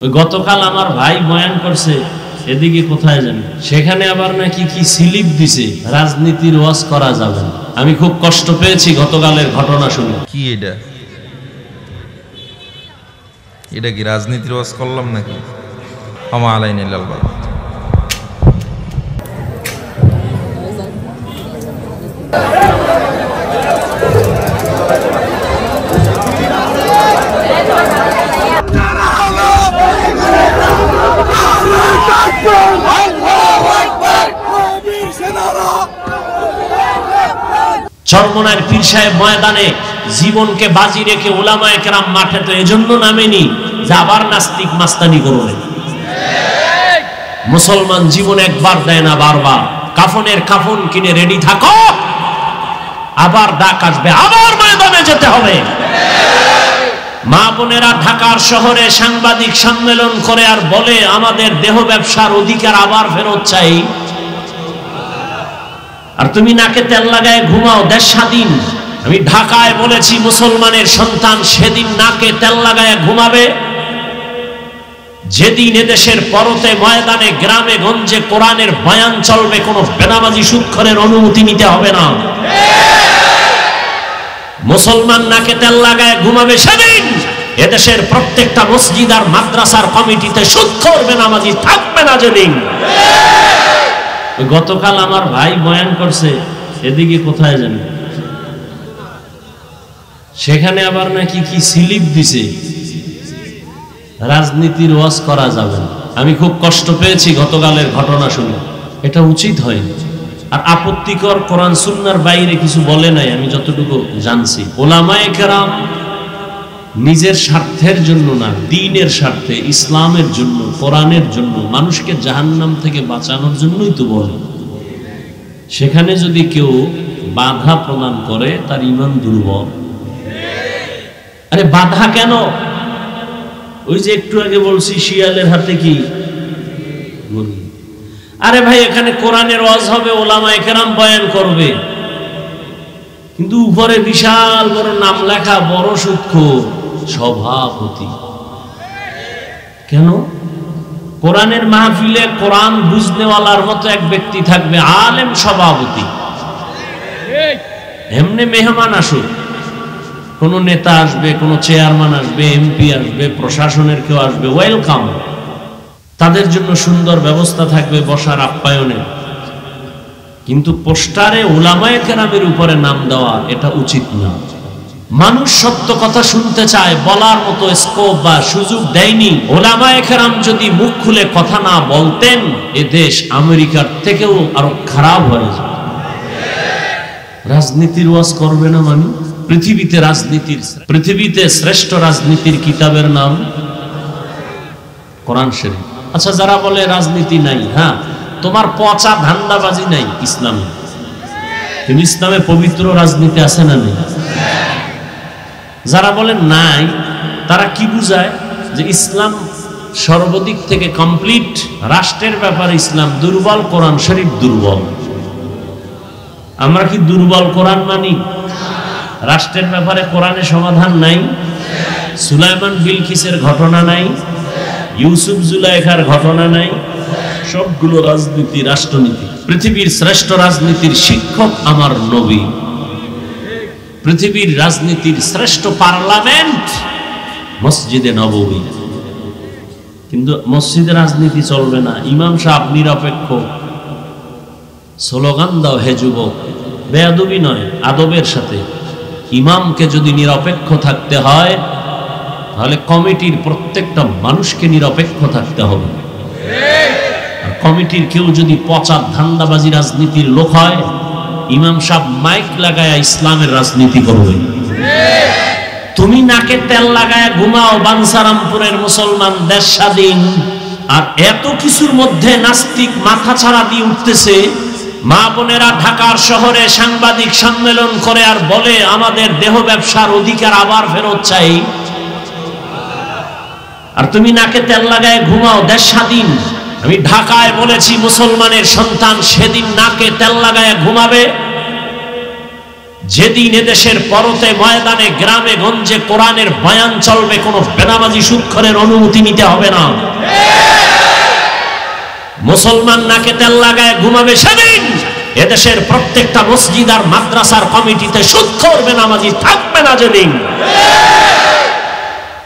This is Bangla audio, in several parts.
গতকাল আমার ভাই বয়ান করছে, এদিকে কোথায় জানি, সেখানে আবার নাকি কি স্লিপ দিছে, রাজনীতির ওয়াজ করা যাবে না। আমি খুব কষ্ট পেয়েছি গতকালের ঘটনা শুনে। কি এটা কি রাজনীতির ওয়াজ করলাম নাকি? আমা আলাইনিল বাবা, চরমনার পীর সাহেব ময়দানে জীবনকে বাজি রেখে উলামায়ে কেরাম মাঠে তো এজন্য নামেনি যে আবার নাস্তিক মাস্তানি করবে। মুসলমান জীবন একবার দেয় না, বারবার। কাফনের কাফন কিনে রেডি থাকো, আবার ডাক আসবে, আবার ময়দানে যেতে হবে। মা বোনেরা ঢাকার শহরে সাংবাদিক সম্মেলন করে আর বলে আমাদের দেহ ব্যবসার অধিকার আবার ফেরত চাই। আর তুমি নাকে তেল লাগায় ঘুমাও, দেশ স্বাধীন। আমি ঢাকায় বলেছি মুসলমানের সন্তান সেদিন নাকে তেল লাগায় ঘুমাবে যেদিন এদেশের পরতে ময়দানে গ্রামে গঞ্জে কোরআনের বয়ান চলবে, কোনো বেনামাজি সুদখোরের অনুমতি নিতে হবে না। মুসলমান নাকে তেল লাগায় ঘুমাবে সেদিন এদেশের প্রত্যেকটা মসজিদ আর মাদ্রাসার কমিটিতে সুদখোর বেনামাজি থাকবে না যেদিন। গতকাল আমার ভাই বয়ান করছে, এদিকে কোথায় জানি, সেখানে আবার নাকি কি স্লিপ দিছে, রাজনীতির ওয়াজ করা যাবে না। আমি খুব কষ্ট পেয়েছি গতকালের ঘটনা শুনে। এটা উচিত হয়নি। আর আপত্তিকর, কোরআন সুন্নাহর বাইরে কিছু বলে নাই আমি যতটুকু জানছি। উলামায়ে কেরাম নিজের স্বার্থের জন্য না, দ্বীনের স্বার্থে, ইসলামের জন্য, কোরআনের জন্য, মানুষকে জাহান্নাম থেকে বাঁচানোর জন্যই তো বলে। সেখানে যদি কেউ বাধা প্রদান করে তার ঈমান দুর্বল। আরে বাধা কেন? ওই যে একটু আগে বলছি শিয়ালের হাতে কি মুরগি। আরে ভাই, এখানে কোরআনের ওয়াজ হবে, উলামায়ে কেরাম বয়ান করবে, কিন্তু উপরে বিশাল বড় নাম লেখা বড় সুদখোর সভাপতি। কেন? কোরআনের মাহফিলে কোরআন বুঝনেওয়ালার মতো এক ব্যক্তি থাকবে, আলেম সভাপতি। এমনি মেহমান আসুক, কোন নেতা আসবে, কোন চেয়ারম্যান আসবে, এমপি আসবে, প্রশাসনের কেউ আসবে, ওয়েলকাম। তাদের জন্য সুন্দর ব্যবস্থা থাকবে বসার, আপ্যায়নের। কিন্তু পোস্টারে উলামায়ে কেরামের উপরে নাম দেওয়া এটা উচিত না। মানুষ সত্য কথা শুনতে চায়, বলার মতো স্কোপ বা সুযোগ দেয়নি। উলামায়ে কেরাম যদি মুখ খুলে কথা না বলতেন, এ দেশ আমেরিকার থেকেও আরো খারাপ হয়ে যেত। রাজনীতির ওয়াজ করবে না মানে? পৃথিবীতে শ্রেষ্ঠ রাজনীতির কিতাবের নাম কোরআন শরীফ। আচ্ছা, যারা বলে রাজনীতি নাই, হ্যাঁ, তোমার পচা ধান্দাবাজি নাই ইসলামে। কিন্তু ইসলামে পবিত্র রাজনীতি আছে না নেই? যারা বলেন নাই, তারা কি বুঝায়? যে ইসলাম সর্বদিক থেকে কমপ্লিট, রাষ্ট্রের ব্যাপারে ইসলাম দুর্বল, কোরআন শরীফ দুর্বল। আমরা কি দুর্বল কোরআন মানি? রাষ্ট্রের ব্যাপারে কোরআনে সমাধান নাই? সুলাইমান বিলকিসের ঘটনা নাই? ইউসুফ জুলাইখার ঘটনা নাই? সবগুলো রাজনীতি, রাষ্ট্রনীতি। পৃথিবীর শ্রেষ্ঠ রাজনীতির শিক্ষক আমার নবী। পৃথিবীর রাজনীতির শ্রেষ্ঠ পার্লামেন্ট মসজিদে নববী। কিন্তু মসজিদে রাজনীতি চলবে না। ইমাম সাহেব নিরপেক্ষ, স্লোগান দাও হে যুবক, বেয়াদবি নয়, আদবের সাথে। ইমামকে যদি নিরপেক্ষ থাকতে হয়, তাহলে কমিটির প্রত্যেকটা মানুষকে নিরপেক্ষ থাকতে হবে। কমিটির কেউ যদি পচা ধান্দাবাজি রাজনীতির লোক হয়, ইমাম সাহেব মাইক লাগায়া ইসলামের রাজনীতি করবে। তুমি নাকে তেল লাগায়া ঘুমাও, বাঞ্ছারামপুরের মুসলমান, দেশ স্বাধীন। আর এত কিছুর মধ্যে নাস্তিক মাথা ছাড়া দিয়ে উঠতেছে। মা বোনেরা ঢাকার শহরে সাংবাদিক সম্মেলন করে আর বলে আমাদের দেহ ব্যবসার অধিকার আবার ফেরত চাই। আর তুমি নাকে তেল লাগায় ঘুমাও, দেশ স্বাধীন। আমি ঢাকায় বলেছি মুসলমানের সন্তান সেদিন নাকে তেল লাগায় ঘুমাবে যেদিন এদেশের পরতে ময়দানে গ্রামে গঞ্জে কোরআনের বয়ান চলবে, কোনো বেনামাজি সুদখোরের অনুমতি নিতে হবে না। মুসলমান নাকে তেল লাগায় ঘুমাবে সেদিন এদেশের প্রত্যেকটা মসজিদ আর মাদ্রাসার কমিটিতে সুদখোর বেনামাজি থাকবে না যেদিন।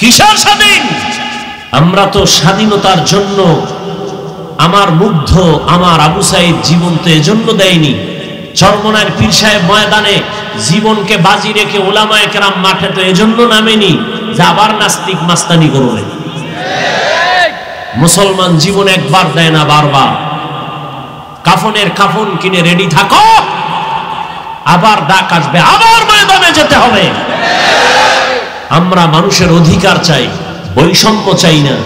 কিসের স্বাধীন? আমরা তো স্বাধীনতার জন্য আমার মুগ্ধ আমার আবু সাইদ জীবন তো এজন্য দেয়নি। চরমনার পীর সাহেব ময়দানে জীবনকে বাজি রেখে ওলামায়ে কেরাম মাঠে তো এজন্য নামেনি যে আবার নাস্তিক মাস্তানি করবে। মুসলমান জীবন একবার দেয় না, বারবার। কাফনের কাফন কিনে রেডি থাকো, আবার ডাক আসবে, আবার ময়দানে যেতে হবে। আমরা মানুষের অধিকার চাই, বৈষম্য চাই না।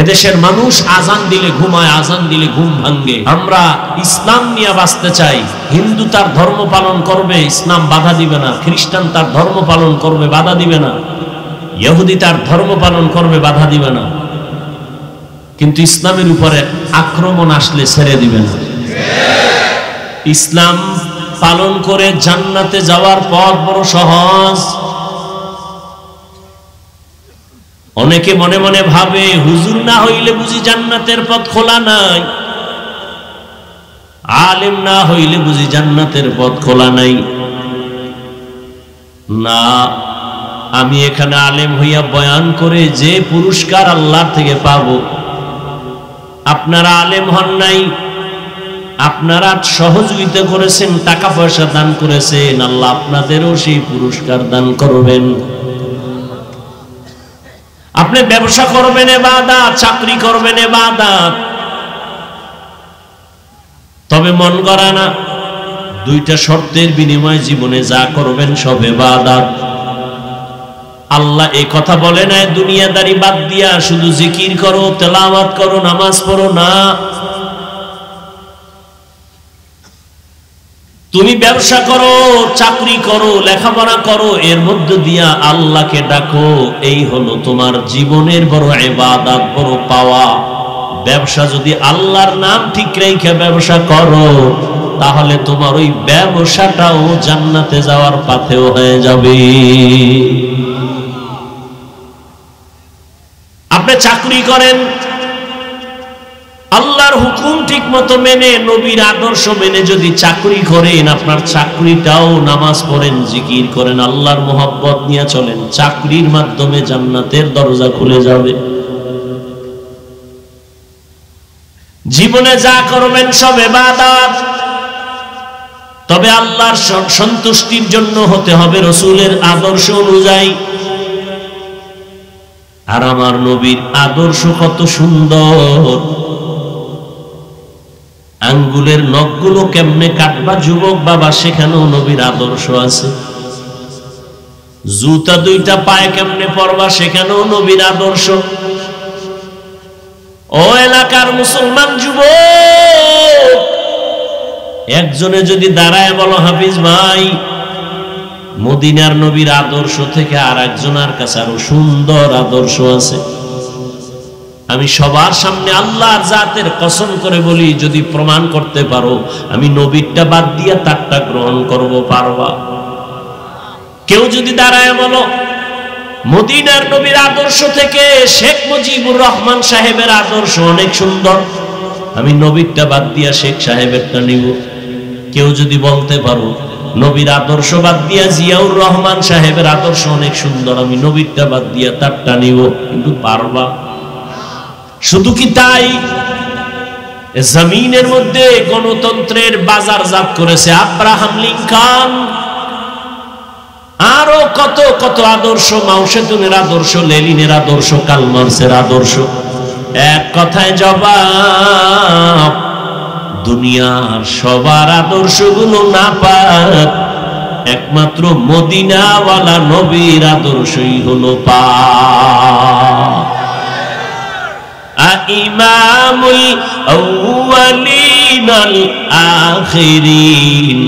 এদেশের মানুষ আজান দিলে ঘুমায়, আজান দিলে ঘুম ভাঙ্গে। আমরা ইসলাম নিয়ে বাঁচতে চাই। হিন্দু তার ধর্ম পালন করবে, ইসলাম বাধা দিবে না। খ্রিস্টান তার ধর্ম পালন করবে, বাধা দিবে না। ইহুদি তার ধর্ম পালন করবে, বাধা দিবে না। কিন্তু ইসলামের উপরে আক্রমণ আসলে ছেড়ে দিবে না। ইসলাম পালন করে জান্নাতে যাওয়ার পথ বড় সহজ। অনেকে মনে মনে ভাবে হুজুর না হইলে বুঝি জান্নাতের পথ খোলা নাই, আলেম না হইলে বুঝি জান্নাতের পথ খোলা নাই। না, আমি এখানে আলেম হইয়া বয়ান করে যে পুরস্কার আল্লাহর থেকে পাবো, আপনারা আলেম হন নাই, আপনারা সহযোগিতা করেছেন, টাকা পয়সা দান করেছেন, আল্লাহ আপনাদেরও সেই পুরস্কার দান করবেন। আপনি ব্যবসা করবেন ইবাদত, চাকরি করবেন ইবাদত, তবে মন গড়া না। দুইটা শর্তের বিনিময়ে জীবনে যা করবেন সব ইবাদত। আল্লাহ এই কথা বলে না দুনিয়াদারি বাদ দিয়া শুধু জিকির করো, তেলাওয়াত করো, নামাজ পড়ো না। তুমি ব্যবসা করো, চাকরি করো, লেখাপড়া করো, এর মধ্য দিয়া আল্লাহকে ডাকো। এই হলো তোমার জীবনের বড় ইবাদত, বড় পাওয়া। ব্যবসা যদি আল্লাহর নাম ঠিক রেখে ব্যবসা করো, তাহলে তোমার ওই ব্যবসাটাও জান্নাতে যাওয়ার পথেও হয়ে যাবে। আপনি চাকরি করেন, আল্লাহর হুকুম ঠিক মতো মেনে, নবীর আদর্শ মেনে যদি চাকরি করেন, আপনার চাকরিটাও নামাজ পড়েন, জিকির করেন, আল্লাহর মোহাব্বত নিয়ে চলেন, চাকরির মাধ্যমে জান্নাতের দরজা খুলে যাবে। জীবনে যা করবেন সব ইবাদত, তবে আল্লাহর সন্তুষ্টির জন্য হতে হবে রাসূলের আদর্শ অনুযায়ী। আর আমার নবীর আদর্শ কত সুন্দর! আঙ্গুলের নখগুলো কেমনে কাটবা যুবক বাবা, সেখানেও নবীর আদর্শ আছে। জুতা দুইটা পায়ে কেমনে পরবা, সেখানেও নবীর আদর্শ। ও এলাকার মুসলমান যুবক, একজনে যদি দাঁড়ায় বলো হাফিজ ভাই, মদিনার নবীর আদর্শ থেকে আর একজনের কাছে আরো সুন্দর আদর্শ আছে। আমি সবার সামনে আল্লাহর জাতের কসম করে বলি, যদি প্রমাণ করতে পারো আমি নবীরটা বাদ দিয়া তারটা গ্রহণ করব, পারবা? কেউ যদি দাঁড়ায় বলো মদিনার নবীর আদর্শ থেকে শেখ মুজিবুর রহমান সাহেবের আদর্শ অনেক সুন্দর, আমি নবীরটা বাদ দিয়া শেখ সাহেবেরটা নিব। কেউ যদি বলতে পারো নবীর আদর্শ বাদ দিয়া জিয়াউর রহমান সাহেবের আদর্শ অনেক সুন্দর, আমি নবীরটা বাদ দিয়া তারটা নিব, কিন্তু পারবা? শুধু কি তাই? জমিনের মধ্যে গণতন্ত্রের বাজারজাত করেছে আব্রাহাম লিঙ্কন, আরো কত কত আদর্শ, মাও সেতুনের আদর্শ, লেনিনের আদর্শ, কার্ল মার্ক্সের আদর্শ। এক কথায় জবাব, দুনিয়ার সবার আদর্শগুলো না পাক, একমাত্র মদিনাওয়ালা নবীর আদর্শই হলো পাক। ইমামুল আউয়ালিন আল আখিরিন,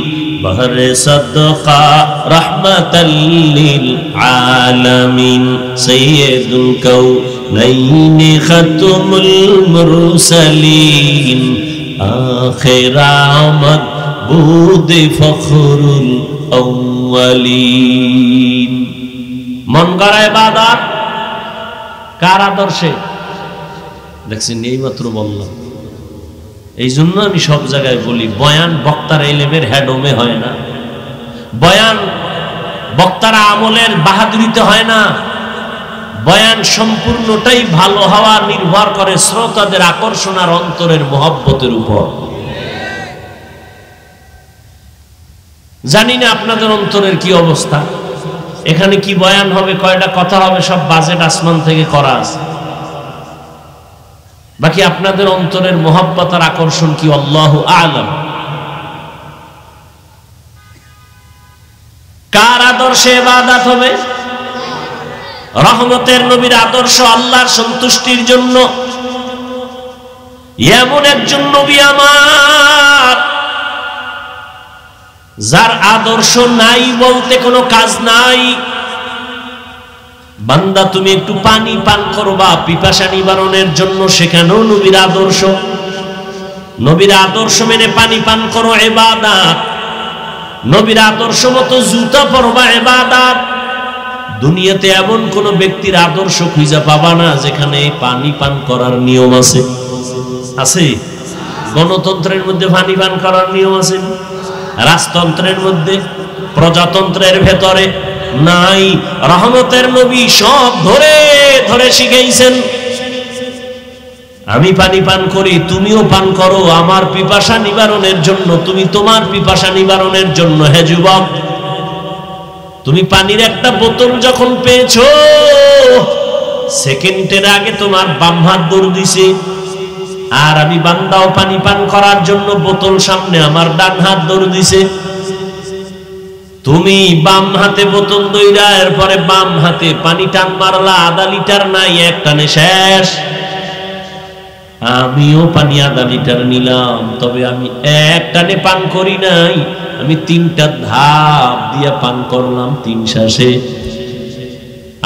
বহরে সাদকা রাহমাতাল লিল আলামিন, সাইয়্যিদুল কাউনাইন খাতুমুল মুরসালিন, আখির আমদ বুদ ফখরুল আউয়ালিন। মন গড়া ইবাদত কার আদর্শে? দেখছেন, এইমাত্র বললাম। এই জন্য আমি সব জায়গায় বলি, বয়ান বক্তার ইলমের হেডমে হয় না, বয়ান বক্তার আমলের বাহাদুরিতে হয় না, বয়ান সম্পূর্ণটাই ভালো হওয়া নির্ভর করে শ্রোতাদের আকর্ষণ আর অন্তরের মহব্বতের উপর। জানি না আপনাদের অন্তরের কি অবস্থা, এখানে কি বয়ান হবে, কয়টা কথা হবে, সব বাজেট আসমান থেকে করা আছে। বাকি আপনাদের অন্তরের মহব্বত আর আকর্ষণ কি, আল্লাহু আ'লাম। কার আদর্শে ইবাদত হবে? রহমতের নবীর আদর্শ আল্লাহর সন্তুষ্টির জন্য। এমন একজন নবী আমার, যার আদর্শ নাই বলতে কোনো কাজ নাই। বান্দা তুমি একটু পানি পান করবা পিপাসা নিবারণের জন্য, সেখানেও নবীর আদর্শ। নবীর আদর্শ মেনে পানি পান করো, ইবাদত। নবীর আদর্শ মতো জুতা পরবা, ইবাদত। দুনিয়াতে এমন কোন ব্যক্তির আদর্শ খুঁজে পাবা না যেখানে পানি পান করার নিয়ম আছে। আছে? গণতন্ত্রের মধ্যে পানি পান করার নিয়ম আছে? রাজতন্ত্রের মধ্যে, প্রজাতন্ত্রের ভেতরে নাই। রহমতের নবী সব ধরে ধরে শিখাইছেন। আমি পানি পান করি, তুমিও পান করো আমার পিপাসা নিবারণের জন্য, তুমি তোমার পিপাসা নিবারণের জন্য। হে যুবক, তুমি পানির একটা বোতল যখন পেয়েছো, সেকেন্ডের আগে তোমার বাম হাত দৌড় দিছে, আর আমি বান্দাও পানি পান করার জন্য বোতল সামনে, আমার ডান হাত দৌড় দিছে। তুমি বাম হাতে বোতল দইরা এরপরে বাম হাতে পানি টান মারলা, আধা লিটার নাই, এক টানে শেষ। আমিও পানি আধা লিটার নিলাম, তবে আমি এক টানে পান করি নাই, আমি 3টা ধাপ দিয়া পান করলাম 3 শ্বাসে।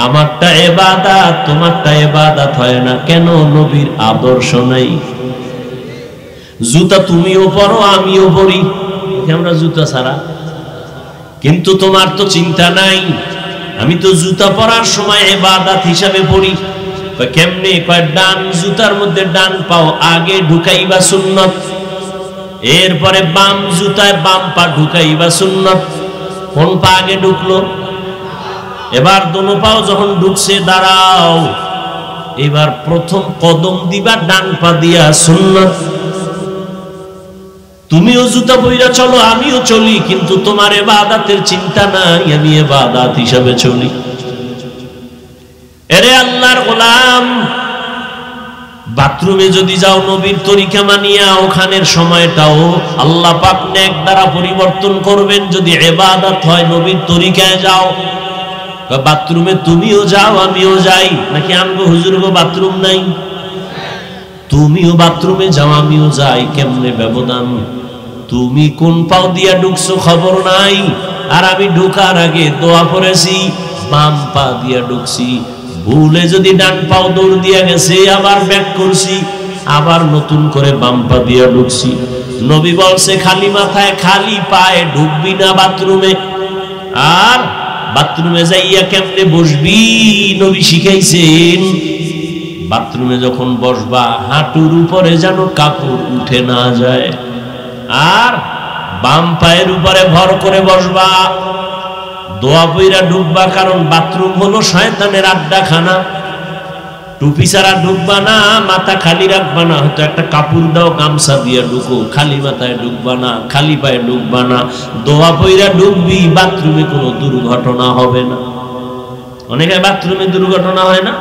আমারটা ইবাদত, তোমারটা ইবাদত হয় না কেন? নবীর আদর্শ নাই। জুতা তুমিও পরো, আমিও পরি, আমরা জুতা ছাড়া। কিন্তু তোমার তো চিন্তা নাই, আমি তো জুতা পরার সময় ইবাদত হিসাবে পড়ি। কেমনে? কয় ডান জুতার মধ্যে ডান পাও আগে ঢুকাইবা সুন্নত, এরপরে বাম জুতায় বাম পা ঢুকাইবা সুন্নত। কোন পা আগে ঢুকলো? এবার দোনো পাও যখন ঢুকছে দাঁড়াও, এবার প্রথম কদম দিবা ডান পা দিয়া, সুন্নত। তুমিও জুতা পইরা চলো, আমিও চলি, কিন্তু তোমার ইবাদতের চিন্তা নাই, আমি ইবাদত হিসাবে চলি। এরে আল্লাহর গোলাম, বাথরুমে যদি যাও নবীর তরিকা মানিয়া, ওখানের সময়টাও আল্লাহ পাক নেক দ্বারা পরিবর্তন করবেন। যদি ইবাদত হয় নবীর তরিকায় যাও। বাথরুমে তুমিও যাও, আমিও যাই, নাকি আমগো হুজুর গো বাথরুম নাই? তুমিও বাথরুমে যাও, আমিও যাই, কেমনে ব্যবধান? তুমি কোন পাও দিয়া ঢুকছো খবর নাই, আর আমি ঢুকার আগে দোয়া পড়েছি, বাম পা দিয়া ঢুকছি। ভুলে যদি ডান পাও দৌড় দিয়া গেছে, আবার ব্যাক করছি, আবার নতুন করে বাম পা দিয়া ঢুকছি। নবী বলছে খালি মাথায় খালি পায়ে ঢুকবি না বাথরুমে। আর বাথরুমে যাইয়া কেমনে বসবি নবী শিখাইছেন। বাথরুমে যখন বসবা হাঁটুর উপরে যেন কাপড় উঠে না যায়, আর বাম পায়ের উপরে ভর করে বসবা। দোয়া পইরা ঢুকবা, কারণ বাথরুম হলো শয়তানের আড্ডাখানা। টুপি ছাড়া ঢুকবা না, মাথা খালি রাখবা না, হয়তো একটা কাপড় দাও, গামছা দিয়ে ঢুকো। খালি মাথায় ঢুকবা না, খালি পায়ে ঢুকবা না, দোয়া পইরা ঢুকবি। বাথরুমে কোনো দুর্ঘটনা হবে না। অনেকে বাথরুমে দুর্ঘটনা হয় না।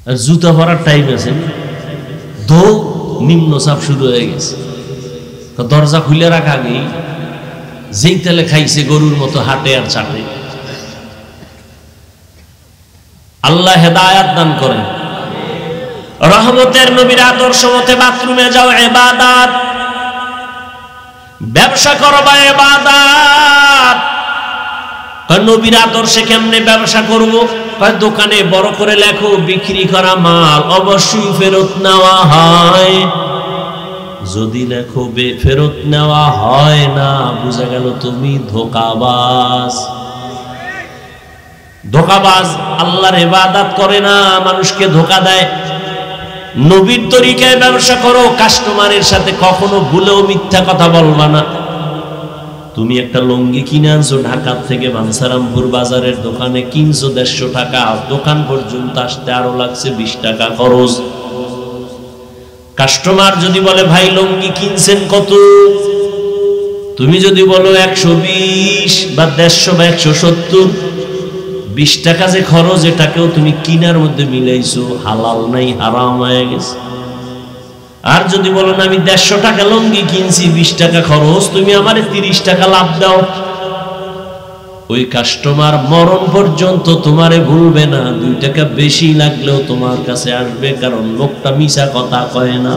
আর জুতা পরার টাইম আছে, দৌড় নিম্নচাপ শুরু হয়ে গেছে। দরজা খুলে রাখা আগেই যেই তেলে খাইছে গরুর মতো হাঁটে আর চাটে। আল্লাহ হেদায়াত দান করেন। রহমতের নবীর আদর্শ মতে বাথরুমে যাও, ইবাদত। ব্যবসা করবা, ইবাদত। নবীর আদর্শে কেমনে ব্যবসা করব? দোকানে বড় করে লেখো বিক্রি করা মাল অবশ্যই ফেরত নেওয়া হয়। যদি লেখো ফেরত নেওয়া হয় না, বুঝা গেল তুমি ধোঁকাবাজ। ধোঁকাবাজ আল্লাহর ইবাদত করে না, মানুষকে ধোঁকা দেয়। নবীর তরিকায় ব্যবসা করো, কাস্টমারের সাথে কখনো ভুলেও মিথ্যা কথা বলবা না। তুমি একটা লুঙ্গি কিনে আনছো ঢাকা থেকে, বানসারামপুর বাজারের দোকানে কিনছো 150 টাকা, দোকান পর্যন্ত আসতে আরো লাগছে 20 টাকা খরচ। কাস্টমার যদি বলে ভাই লুঙ্গি কিনছেন কত, তুমি যদি বলো 120 বা 150 বা 170, 20 টাকা যে খরচ, এটাকেও তুমি কিনার মধ্যে মিলাইছো, হালাল নাই, হারাম হয়ে গেছে। আর যদি বলো না আমি 150 টাকা লুঙ্গি কিনছি, 20 টাকা খরচ, তুমি আমারে 30 টাকা লাভ দাও, ওই কাস্টমার মরণ পর্যন্ত তোমারে ভুলবে না। 2 টাকা বেশি লাগলেও তোমার কাছে আসবে, কারণ লোকটা মিছা কথা কয় না।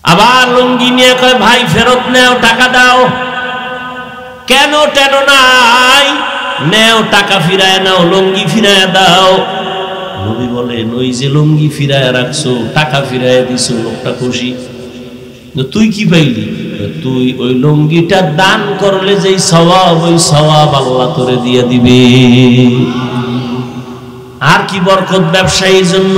আবার লুঙ্গি নিয়ে কয় ভাই ফেরত নেও, টাকা দাও। কেন টেনো নাই, নেও টাকা ফিরায় নাও, লুঙ্গি ফিরায় দাও। নবী বলেন ওই যে লুঙ্গি ফিরায় রাখছো, টাকা ফিরায় দিছো, লোকটা খুশি। তুই কি পাইলি? তুই ওই লুঙ্গিটা দান করলে যেই সওয়াব, ওই সওয়াব আল্লাহ তোরে দিয়ে দিবে। আর কি বরকত ব্যবসায়ীর জন্য।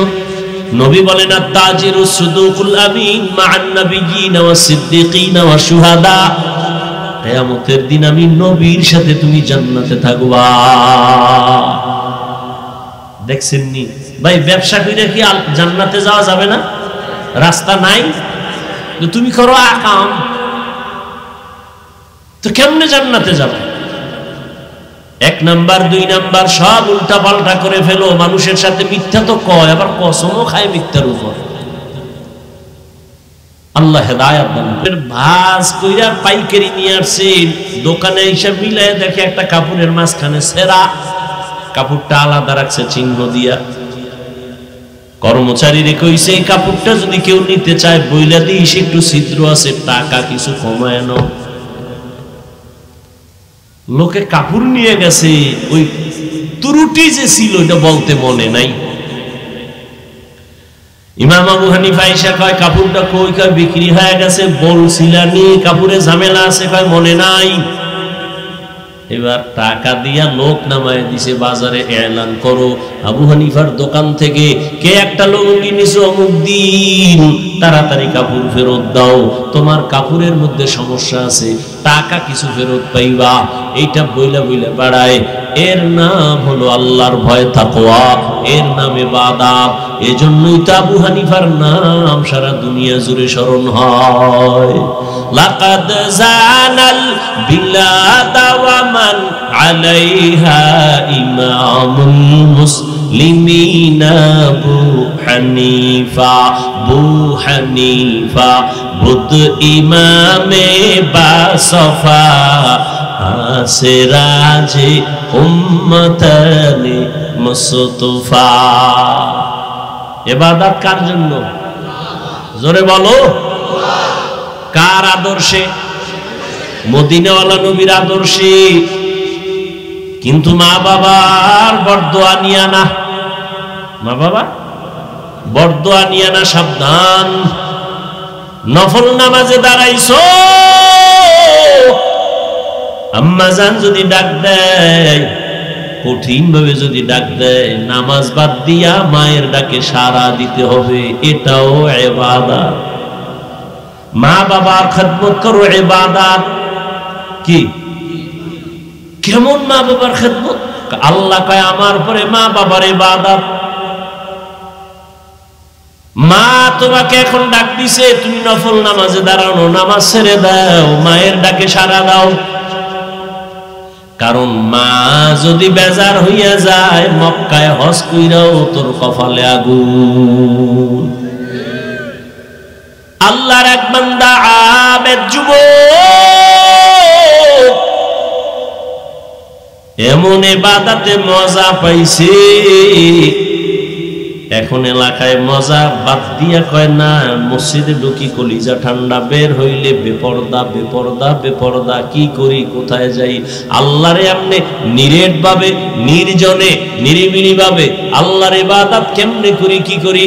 নবী বলেন আত-তাজিরু সুদুকুল আমিন মা'আন নাবিয়্যিনা ওয়াস সিদ্দিকিনা ওয়াস শুহাদা। কিয়ামতের দিন আমি নবীর সাথে তুমি জান্নাতে থাকবা। দেখছেন নি ভাই, ব্যবসা করে কি জান্নাতে যাওয়া যাবে না? রাস্তা নাই? তুমি করো আকাম, তো কেমনে জান্নাতে যাবে? 1 নাম্বার 2 নাম্বার সব উল্টা পাল্টা করে ফেলো। মানুষের সাথে মিথ্যা তো কয়, আবার কসমও খায় মিথ্যার উপর। আল্লাহ হেদায়েত দান করেন। ভাঁজ কইরা পাইকারি নিয়ে আসছে, দোকানে হিসাব মিলায় দেখে একটা কাপড়ের মাঝখানে ছেঁড়া, কাপড়টা আলাদা রাখছে চিহ্ন দিয়া। কর্মচারীরে কইছে এই কাপড়টা যদি কেউ নিতে চায় বইলা দিস, একটু ছিদ্র আছে, টাকা কিছু কমায় নাও। লোকে কাপড় নিয়ে গেছে, ওই ত্রুটি যে ছিল এটা বলতে মনে নাই। ইমাম আবু হানিফা এসে কয় কাপড়টা কই? কয় বিক্রি হয়ে গেছে। বলছিলানি কাপড়ে ঝামেলা আছে, কয় মনে নাই। এবার টাকা দিয়া লোক নামায় দিছে, বাজারে এলান করো আবু হানিফার দোকান থেকে কে একটা লুঙ্গি নিছো অমুক দিন, তাড়াতাড়ি কাপড় ফেরত দাও, তোমার কাপড়ের মধ্যে সমস্যা আছে, টাকা কিছু ফেরত পাইবা। এইটা বইলা বইলা বাড়ায়। এর নাম হলো আল্লাহর ভয়, তাকওয়া, এর নাম ইবাদত। এজন্যই তো আবু হানিফার নাম সারা দুনিয়া জুড়ে স্মরণ হয়। লাকাদ জানাল বিলাদা ওয়া মান আলাইহা ইমামুল মুসলিমিনা আবু হানিফা। আবু হানিফা বুদ ইমামে বাসফা, সিরাজে উম্মতানে মুস্তাফা। ইবাদত কার জন্য? জোরে বলো। কার আদর্শে? মদিনাওয়ালা নবীর আদর্শে। কিন্তু মা বাবার বরদোয়া নিয়া না, মা বাবা বরদোয়া নিয়া না, সাবধান। নফল নামাজে দাঁড়াইছো, আম্মা জান যদি ডাক দেয়, কঠিন ভাবে যদি ডাক দেয়, নামাজ বাদ দিয়া মায়ের ডাকে সাড়া দিতে হবে, এটাও ইবাদত। মা বাবার খেদমত করো, ইবাদত। কি কেমন মা বাবার খেদমত? আল্লাহ কয় আমার পরে মা বাবার ইবাদত। মা তোমাকে এখন ডাক দিছে, তুমি নফল নামাজে দাঁড়ানো, নামাজ ছেড়ে দাও, মায়ের ডাকে সাড়া দাও। কারণ মা যদি বেজার হইয়া যায়, মক্কায় হজ কইরাও তোর কপালে আগুন। আল্লাহর এক বান্দা আবেদ যুবক এমন ইবাদতে মজা পাইছে, এখন এলাকায় মজা বাদ দিয়া কয় না, মসজিদে ঢুকি কলিজা ঠান্ডা, বের হইলে বেপরদা বেপরদা বেপরদা, কি করি কোথায় যাই? আল্লাহরে আমনে নিরেট ভাবে, নির্জনে, নিরিবিলি ভাবে আল্লাহর ইবাদত কেমনে করি, কি করি?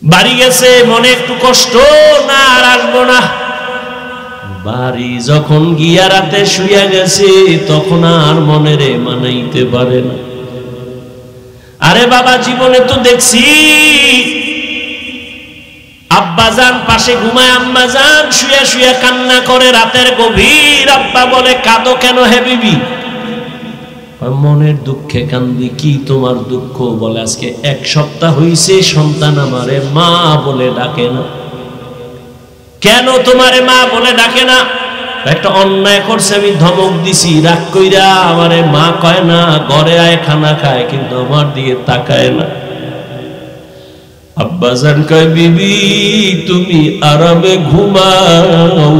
বাড়ি গেছে, মনে একটু কষ্ট, না আর আসবো না। বাড়ি যখন গিয়া রাতে শুইয়া গেছে, তখন আর মনেরে মানাইতে পারে না। আরে বাবা, জীবনে তো দেখছি আব্বাজান পাশে ঘুমায়, আম্মাজান শুয়া শুয়া কান্না করে রাতের গভীর। আব্বা বলে, কাঁদো কেন হে বিবি? মনের দুঃখে কান্দি। কি তোমার দুঃখ? বলে, আজকে 1 সপ্তাহ হইছে সন্তান আমারে মা বলে ডাকে না। কেন তোমারে মা বলে ডাকে না? একটা অন্যায় করছে, আমি ধমক দিছি, রাগ কইরা আমারে মা কয় না, ঘরে আয় খানা খায়, কিন্তু আমার দিকে তাকায় না। আব্বাজান কয়, বিবি তুমি আরামে ঘুমাও,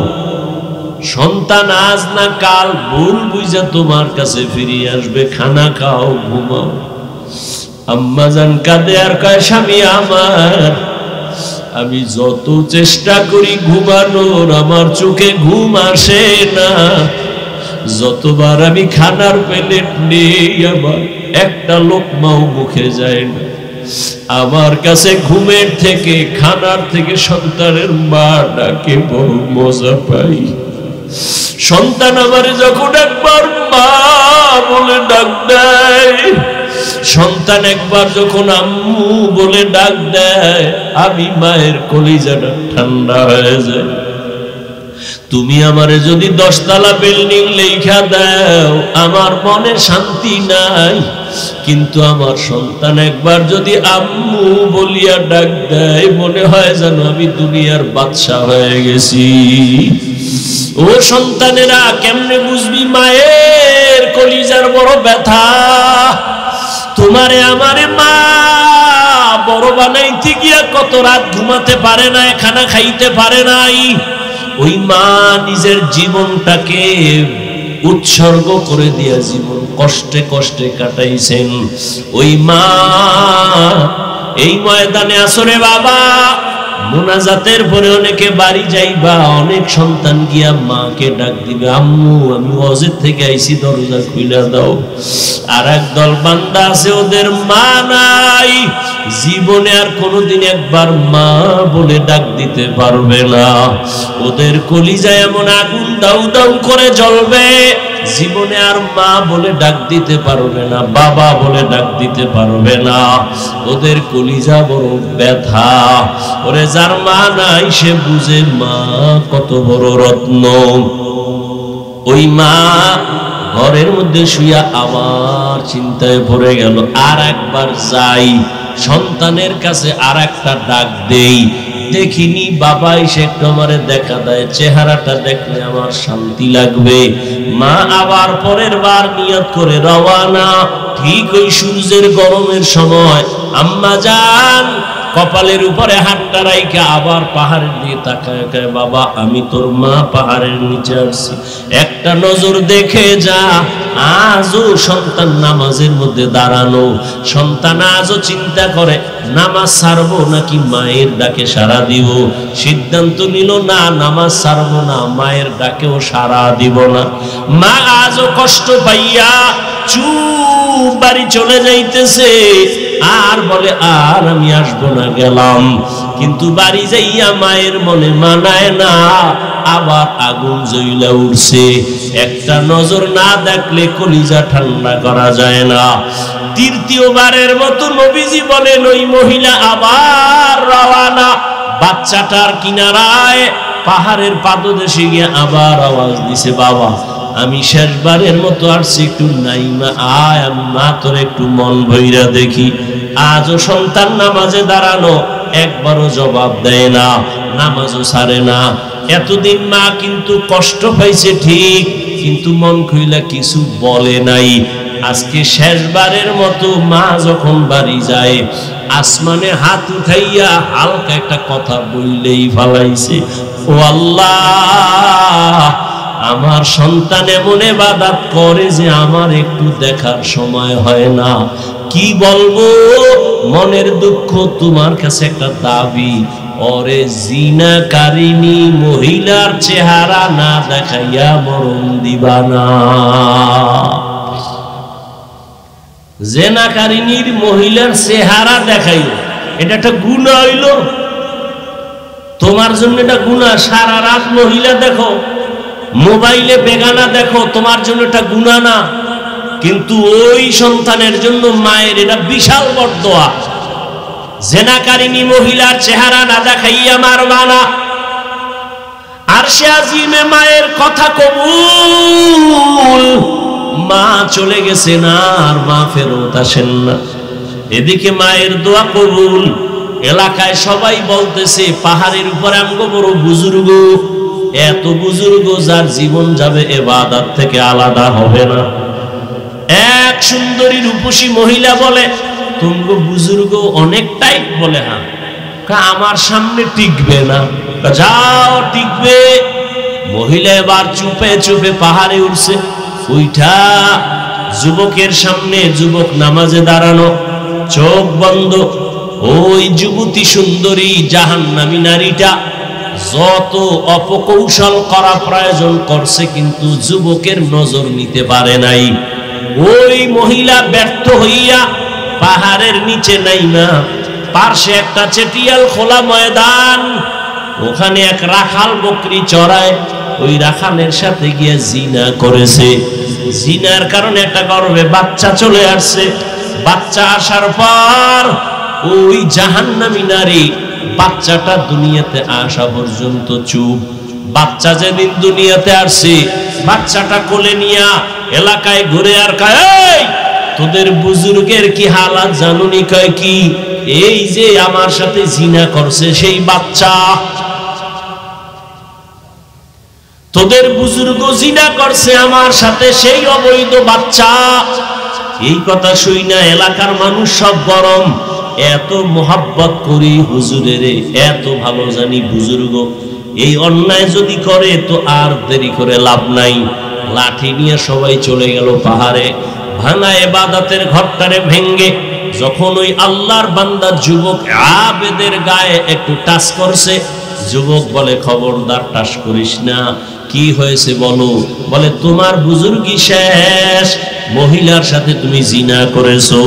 সন্তান আজ না কাল ভুল বুঝা তোমার কাছে ফিরে আসবে, খানা খাও, ঘুমাও। আম্মাজান কাঁদে আর কয়, স্বামী আমার, আমি যত চেষ্টা করি ঘুমানোর, আমার চোখে ঘুম আসে না। যতবার আমি খানার প্লেট নেই, আমার একটা লোকমাও মুখে যায় না। আমার কাছে ঘুমের থেকে, খানার থেকে সন্তানের মা ডাকে বড় মজা পাই। সন্তান আমারে যখন একবার মা বলে ডাক দেয়, সন্তান একবার যখন আম্মু বলে ডাক দেয়, আমি মায়ের কলিজাটা ঠান্ডা হয়ে যায়। তুমি আমারে যদি 10 তলা বিল্ডিং লেখা দাও, আমার মনে শান্তি নাই, কিন্তু আমার সন্তান একবার যদি আম্মু বলিয়া ডাক দেয়, মনে হয় যেন আমি দুনিয়ার বাদশা হয়ে গেছি। ও সন্তানেরা, কেমনে বুঝবি মায়ের কলিজার বড় ব্যথা? তোমারে আমারে মা বড় বানাইতে গিয়া কত রাত ঘুমাতে পারে না, খানা খাইতে পারে নাই। ওই মা নিজের জীবনটাকে উৎসর্গ করে দিয়া জীবন কষ্টে কষ্টে কাটাইছেন। ওই মা এই ময়দানে আসরে বাবা, মোনাজাতের পরে অনেকে বাড়ি যাইবা, অনেক সন্তান গিয়া মাকে ডাক দিবে, আম্মু আমি ওয়াজের থেকে আইছি, দরজা খুইলা দাও। আর একদল বান্দা আছে, ওদের মা নাই, জীবনে আর কোনোদিন একবার মা বলে ডাক দিতে পারবে না। ওদের কলিজায় এমন আগুন দাউ দাউ করে জ্বলবে, জীবনে আর মা বলে ডাক দিতে পারবে না, বাবা বলে ডাক দিতে পারবে না। ওদের কলিজা বড় ব্যথা। ওরে যার মা নাই, সে বুঝে মা কত বড় রত্ন। ওই মা ঘরের মধ্যে শুইয়া আবার চিন্তায় পড়ে গেল, আর একবার যাই সন্তানের কাছে, আর একটা ডাক দেই, দেখিনি বাবা এসে একটু আমারে দেখা দেয়, চেহারাটা দেখলে আমার শান্তি লাগবে। মা আবার পরের বার নিয়ত করে রওয়ানা। ঠিক ওই সূর্যের গরমের সময় আম্মা জান কপালের উপরে হাতটা রাইখা আবার পাহাড়ের দিকে তাকায়, বাবা আমি তোর মা পাহাড়ের নিচে আসছি, একটা নজর দেখে যা। আজও সন্তান নামাজের মধ্যে দাঁড়ানো, সন্তান আজও চিন্তা করে নামাজ ছাড়বো নাকি মায়ের ডাকে সাড়া দিব। সিদ্ধান্ত নিল না, নামাজ ছাড়বো না, মায়ের ডাকেও সাড়া দিব না। মা আজও কষ্ট পাইয়া চুপ বাড়ি চলে যাইতেছে, আর বলে আর আমি আসবো না, গেলাম। কিন্তু বাড়ি যাইয়া মায়ের মনে মানায় না, আবার আগুন জ্বলা উঠছে। একটা নজর না দেখলে কলিজা ঠান্ডা করা যায় না। তৃতীয়বারের মতো নবীজি বলেন, ওই মহিলা আবার রওয়ানা। বাচ্চাটার কিনারায় পাহাড়ের পাদদেশে গিয়ে আবার আওয়াজ দিছে, বাবা আমি শেষবারের মতো আসছি, একটু নাইমা আয়, আমি মা তোর একটু মন ভইরা দেখি। আজও সন্তান নামাজে দাঁড়ানো, একবারও জবাব দেয় না, নামাজও ছাড়ে না। এতদিন মা কিন্তু কষ্ট পাইছে ঠিক, কিন্তু মন খুইলা কিছু বলে নাই। আজকে শেষবারের মতো মা যখন বাড়ি যায়, আসমানে হাত উঠাইয়া হালকা একটা কথা বললেই ফালাইছে, ও আল্লাহ আমার সন্তান এমন ইবাদত করে যে আমার একটু দেখার সময় হয় না। কি বলবো, মনের দুঃখ, তোমার কাছে একটা দাবি, ওরে জিনাকারিনী মহিলার চেহারা না দেখাইয়া মরণ দিবা না। জেনাকারিনীর মহিলার চেহারা দেখাইও, এটা একটা গুনাহ হইল? তোমার জন্য এটা গুনাহ। সারা রাত মহিলা দেখো, মোবাইলে বেগানা দেখো, তোমার জন্য এটা গুনাহ না, কিন্তু ওই সন্তানের জন্য মায়ের এটা বিশাল বরদোয়া। জেনাকারিনী মহিলার চেহারা না দেখাইয়া মারবা না। আরশে আজিমে মায়ের কথা কবুল। মা চলে গেছে না, আর মা ফেরত আসেন না। এদিকে মায়ের দোয়া কবুল। এলাকায় সবাই বলতেছে পাহাড়ের উপরে আমগো বড় বুজুর্গ, এত বুজুর্গ যার জীবন যাবে ইবাদত থেকে আলাদা হবে না। এক সুন্দরী রূপসী মহিলা বলে, তুমগো বুজুর্গ অনেক টাইট। বলে হ্যাঁ। আমার সামনে টিকবে না। যাও, টিকবে। মহিলা এবার চুপে চুপে পাহাড়ে উঠছে। উঠা যুবকের সামনে, যুবক নামাজে দাঁড়ানো, চোখ বন্ধ। ওই যুবতী সুন্দরী জাহান্নামী নারীটা যত অপকৌশল করা প্রয়োজন করছে, কিন্তু যুবকের নজর নিতে পারে নাই। ওই মহিলা ব্যর্থ হইয়া পাহাড়ের নিচে নাইমা পার্শ্বে একটা চেটিয়াল খোলা ময়দান, ওখানে এক রাখাল বকরি চড়ায়। ওই রাখালের সাথে গিয়ে জিনা করেছে। জিনার কারণে একটা গর্ভে বাচ্চা চলে আসছে। বাচ্চা আসার পর ওই জাহান্নামী নারী বাচ্চাটা দুনিয়াতে আসা পর্যন্ত চুপ। বাচ্চা যেদিন দুনিয়াতে আসছে, বাচ্চাটা কোলে নিয়া এলাকায় ঘুরে আর কয়, এই তোদের বুজুর্গের কি হালাত জানুনি? কয় কি? এই যে আমার সাথে জিনা করছে সেই বাচ্চা। তোদের বুজুর্গ জিনা করছে আমার সাথে, সেই অবৈধ বাচ্চা। এই কথা শুই না এলাকার মানুষ সব গরম। এত মোহাব্বত করি হুজুরের, এত ভালো জানি বুজুর্গ এই অন্যায় যদি করে তো আর দেরি করে লাভ নাই। লাঠি নিয়ে সবাই চলে গেল পাহাড়ে। ভাঙা ইবাদতের ঘরটারে ভেঙ্গে যখন ওই আল্লাহর বান্দা যুবক আবেদের গায়ে একটু টাচ করছে, যুবক বলে, খবরদার টাচ করিস না। কি হয়েছে বলো? বলে, তোমার বুজুর্গি শেষ, মহিলার সাথে তুমি জিনা করেছো।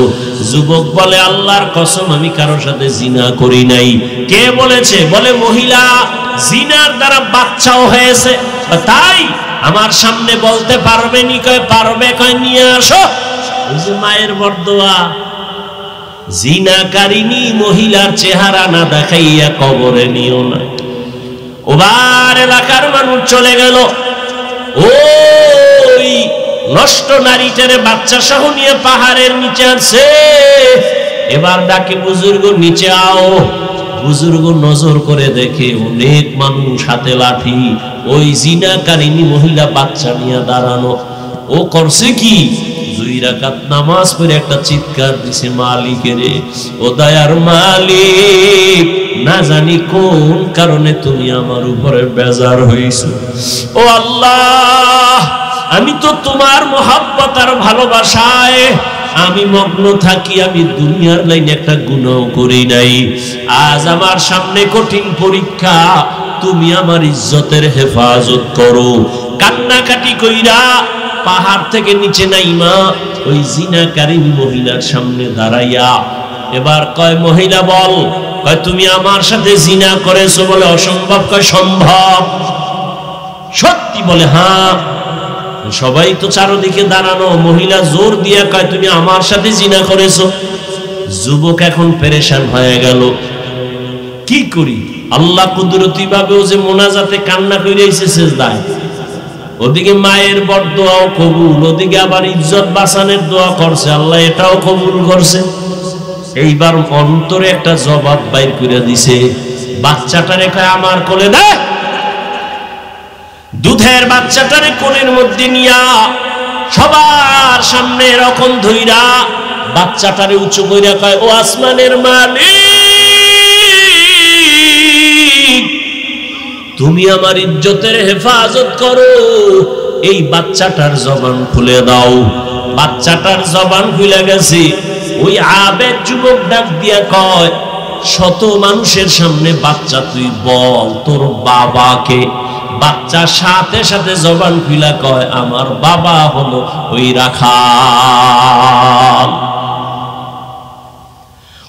যুবক বলে, আল্লাহর কসম আমি কারোর সাথে জিনা করি নাই। কে বলেছে? বলে, মহিলা জিনার দ্বারা বাচ্চাও হয়েছে। তাই আমার সামনে বলতে পারবে নি? কয় পারবে। কয় নিয়ে আসো। ওই যে মায়ের বরদোয়া। জিনাকারিনী মহিলার চেহারা না দেখাইয়া কবরে নিও না। ওবার এলাকার মানুষ চলে গেল। ওই নষ্ট নারীটারে বাচ্চা সহ নিয়ে পাহাড়ের নিচে আসছে। এবার ডাকে, বুজুর্গ নিচে আও। বুজুর্গ নজর করে দেখে অনেক মানুষ হাতে লাঠি। ওই জিনাকারিনী মহিলা বাচ্চা নিয়ে দাঁড়ানো। ও করছে কি? 2 রাকাত নামাজ পড়ে একটা চিৎকার দিছে, মালিকেরে, ও দয়ার মালিক, না জানি কোন কারণে তুমি আমার উপরে বেজার হইছো। ও আল্লাহ, আমি তো তোমার মোহাব্বত আর ভালোবাসায় আমি মগ্ন থাকি। আমি দুনিয়ার লাইনে একটা গুনাহ করি নাই। আজ আমার সামনে কঠিন পরীক্ষা, তুমি আমার ইজ্জতের হেফাজত করো। কান্নাকাটি কইরা পাহাড় থেকে নিচে নাইমা ওই জিনাকারিনী মহিলার সামনে দাঁড়াইয়া এবার কয়, মহিলা বল। কয়, তুমি আমার সাথে জিনা করেছো। বলে, অসম্ভব। কয়, সম্ভব। সত্যি? বলে, হ্যাঁ। সবাই তো চারদিকে দাঁড়ানো। মহিলা জোর দিয়া কয়, তুমি আমার সাথে জিনা করেছো। যুবক এখন পেরেশান হয়ে গেল, কি করি? আল্লাহ কুদরতি ভাবে ও যে মোনাজাতে কান্না কইরাইছে সেজদায়, ওদিকে মায়ের বরদোয়াও কবুল, ওদিকে আবার ইজ্জত বাঁচানোর দোয়া করছে, আল্লাহ এটাও কবুল করছে। এইবার অন্তরে একটা জবাব বাইর করে দিছে। বাচ্চাটারে কয়, আমার কোলে দে। দুধের বাচ্চাটারে কোলের মধ্যে নিয়া সবার সামনে এরকম ধইরা বাচ্চাটারে উঁচু কইরা কয়, ও আসমানের মালিক, তুমি আমার ইজ্জতের হেফাজত করো। এই বাচ্চাটার জবান খুলে দাও। বাচ্চাটার জবান খুলে গেছে। ওই আবেদ যুবক ডাক দিয়া কয়, শত মানুষের সামনে বাচ্চা তুই বল তোর বাবাকে। বাচ্চা সাথে সাথে জবান খুলে কয়, আমার বাবা হলো ওই রাখাল।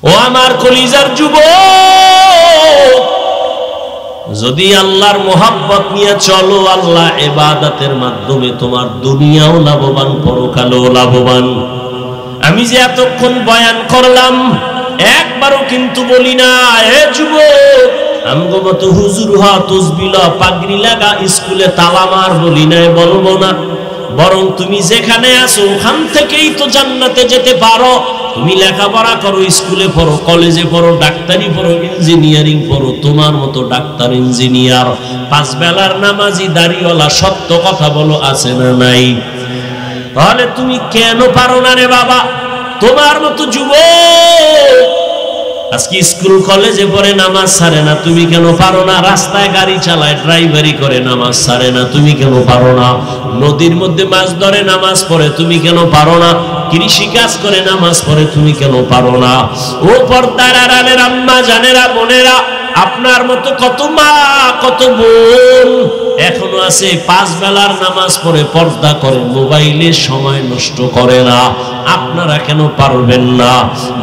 ও আমার কলিজার যুবক, যদি আল্লাহর মোহাব্বত নিয়ে চলো, আল্লাহ ইবাদতের মাধ্যমে তোমার দুনিয়াও লাভবান, পরকালেও লাভবান। আমি যে এতক্ষণ বয়ান করলাম, একবারও কিন্তু বলি না এ যুবক আমগো মতো হুজুর হ, তসবিহ ল, পাগড়ি লাগা, স্কুলে তালা মার, বলি নাই, বলবো না। বরং তুমি যেখানে আছো ওখান থেকেই তো জান্নাতে যেতে পারো। তুমি লেখাপড়া করো, স্কুলে পড়ো, কলেজে পড়ো, ডাক্তারি পড়ো, ইঞ্জিনিয়ারিং পড়ো, তোমার মতো ডাক্তার, ইঞ্জিনিয়ার, 5 বেলার নামাজি, দাড়িওয়ালা, সত্য কথা বলো, আছে না নাই? তাহলে তুমি কেন পারো না রে বাবা? তোমার মতো যুবক আজকে স্কুল কলেজে পড়ে নামাজ ছাড়ে না, তুমি কেন পারো না? রাস্তায় গাড়ি চালায়, ড্রাইভারি করে, নামাজ ছাড়ে না, তুমি কেন পারো না? নদীর মধ্যে মাছ ধরে, নামাজ পড়ে, তুমি কেন পারো না? কৃষি কাজ করে, নামাজ পড়ে, তুমি কেন পারো না? ও পর্দার আড়ালের আম্মা জানেরা, বোনেরা, আপনার মতো কত মা, কত বোন এখনো আছে 5 বেলার নামাজ পড়ে, পর্দা করে, মোবাইলে সময় নষ্ট করে না। আপনারা কেন পারবেন না?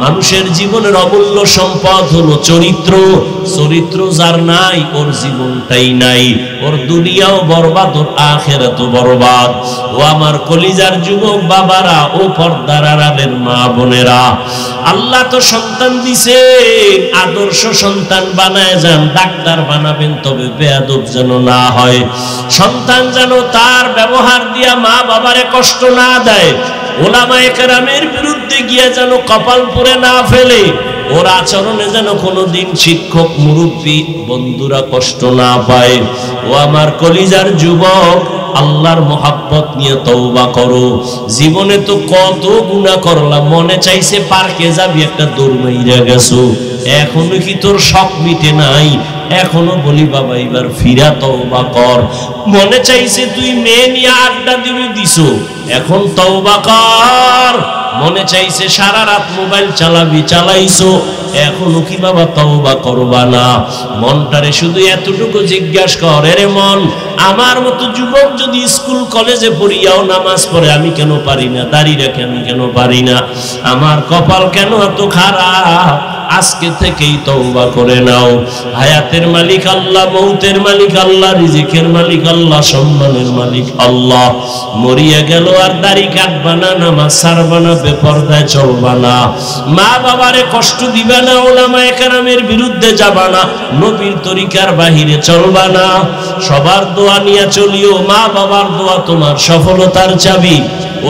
মানুষের জীবনের অমূল্য সম্পদ হলো চরিত্র। চরিত্র যার নাই, ওর জীবনটাই নাই, ওর দুনিয়াও বরবাদ, ওর আখিরাতও বরবাদ। ও আমার কলিজার যুবক বাবারা, ও পর্দার আড়ালের মা বোনেরা, আল্লাহ তো সন্তান দিছে, আদর্শ সন্তান বানায় যান, ডাক্তার বানাবেন, তবে বেয়াদব যেন না হয়। সন্তান যেন তার ব্যবহার দিয়া মা বাবারে কষ্ট না দেয়, ওলামায়ে কেরামের বিরুদ্ধে গিয়ে যেন কপাল পুড়ে না ফেলে, ওর আচরণে যেন কোনোদিন শিক্ষক, মুরব্বী, বন্ধুরা কষ্ট না পায়। ও আমার কলিজার যুবক, আল্লাহর মোহাব্বত নিয়ে তওবা করো। জীবনে তো কত গুনাহ করলাম, মনে চাইছে পার্কে যাবি, একটা দৌড় মাইরা গেছো, এখনো কি তোর শখ মিটে নাই? এখনো বলি বাবা এবার ফিরা তওবা কর। মনে চাইছে তুই মেয়ে নিয়ে আড্ডা দিবি, দিছো, এখন তওবা কর। মনে চাইছে সারা রাত মোবাইল চালাবি, চালাইছো, এখনো কি বাবা তওবা করবা না? মনটারে শুধু এতটুকু জিজ্ঞাসা কর, এরে মন, আমার মতো যুবক যদি স্কুল কলেজে পড়িয়াও নামাজ পড়ে, আমি কেন পারি না? দাড়ি রাখে আমি কেন পারি না? আমার কপাল কেন এত খারাপ? আজকে থেকেই তওবা করে নাও। হায়াতের মালিক আল্লাহ, মৌতের মালিক আল্লাহ, রিজিকের মালিক আল্লাহ, সম্মানের মালিক আল্লাহ। মরিয়া গেল আর দাড়ি কাটবা না, নামাজ ছাড়বা না, বেপরদায় চলবা না, মা বাবারে কষ্ট দিবা না, ওলামায়ে কেরামের বিরুদ্ধে যাবা না, নবীর তরিকার বাহিরে চলবা না। সবার দোয়া নিয়ে চলিও। মা বাবার দোয়া তোমার সফলতার চাবি,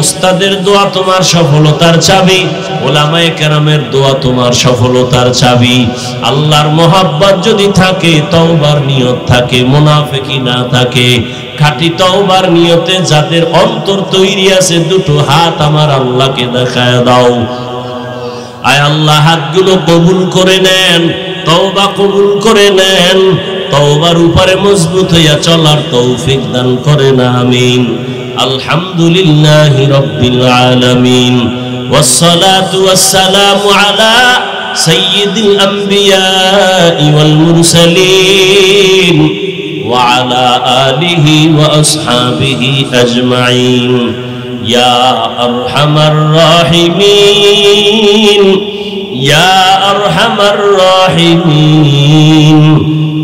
ওস্তাদের দোয়া তোমার সফলতার চাবি, ওলামায়ে কেরামের দোয়া তোমার সফলতার চাবি। আল্লাহর মোহাব্বত যদি থাকে, তওবার নিয়ত থাকে, মুনাফিকি না থাকে, খাঁটি তওবার নিয়তে যাদের অন্তর তৈরি আছে, দুটো হাত আমার আল্লাহকে দেখায় দাও। আয় আল্লাহ, হাতগুলো কবুল করে নেন, তওবা কবুল করে নেন, তওবার উপরে মজবুত হইয়া চলার তৌফিক দান করেন, আমিন। আলহামদুলিল্লাহি রাব্বিল আলামিন, ওয়াসসালাতু ওয়াসসালামু আলা সাইয়্যিদিল আমবিয়াই ওয়াল মুরসালিন ওয়া আলা আলিহি ওয়া আসহাবিহি আজমাইন। ইয়া আরহামার রাহিমিন, ইয়া আরহামার রাহিমিন,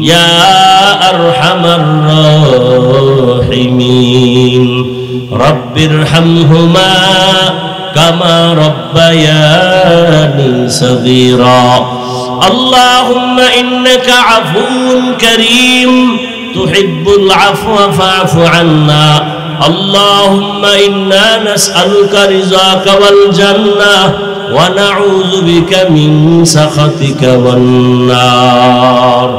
ইয়া আরহামার রাহিমিন। রব্বিরহামহুমা কামা রব্বায়ানি সগীরা। আল্লাহুম্মা ইন্নাকা আফুউন কারীম তুহিব্বুল আফওয়া ফা'ফু আন্না। আল্লাহুম্মা ইন্না নাসআলুকা রিযাকা ওয়াল জান্নাহ ওয়া নাউযু বিকা মিন সাখাতিকা ওয়ান নার।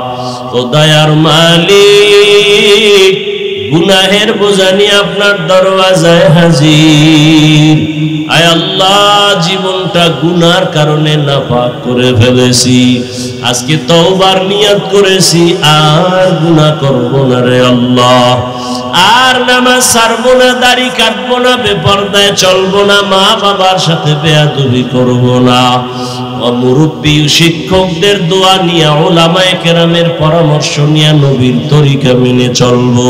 ও দয়ার মালিক, গুনাহের বোঝা নিয়ে আপনার দরওয়াজায় হাজির। আয় আল্লাহ, জীবনটা গুনার কারণে নাপাক করে ফেলেছি, আজকে তওবার নিয়ত করেছি, আর গুনাহ করব না রে আল্লাহ। আর নামাজ ছাড়বো না, দাড়ি কাটবো না, বেপরদায় চলবো না, মা বাবার সাথে বেয়াদবি করবো না। মুরব্বী শিক্ষকদের দোয়া নিয়ে, ওলামায়ে কেরামের পরামর্শ নিয়ে নবীর তরিকা মেনে চলবো।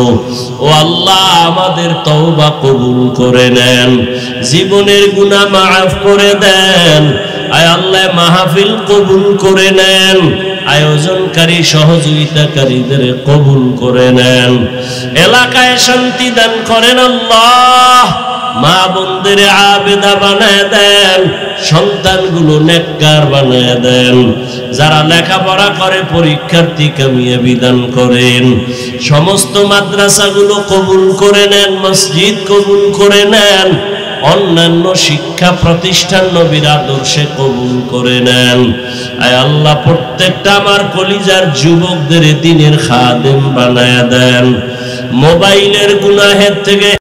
ও আল্লাহ, আমাদের তওবা কবুল করে নেন, জীবনের গুনাহ মাফ করে দেন। আয় আল্লাহ মাহফিল কবুল করে নেন, আয়োজনকারী সহযোগিতাকারীদের কবুল করে নেন, এলাকায় শান্তি দান করেন আল্লাহ। মা বোনদের আবেদা বানায় দেন, সন্তানগুলো নেককার বানায় দেন, যারা লেখাপড়া করে পরীক্ষার্থী কামিয়াবি দান করেন, সমস্ত মাদ্রাসাগুলো কবুল করে নেন, মসজিদ কবুল করে নেন, অন্যান্য শিক্ষা প্রতিষ্ঠান নবীর আদর্শে কবুল করে নেন। আয় আল্লাহ প্রত্যেকটা আমার কলিজার যুবকদের দ্বীনের খাদেম বানায় দেন, মোবাইলের গুনাহের থেকে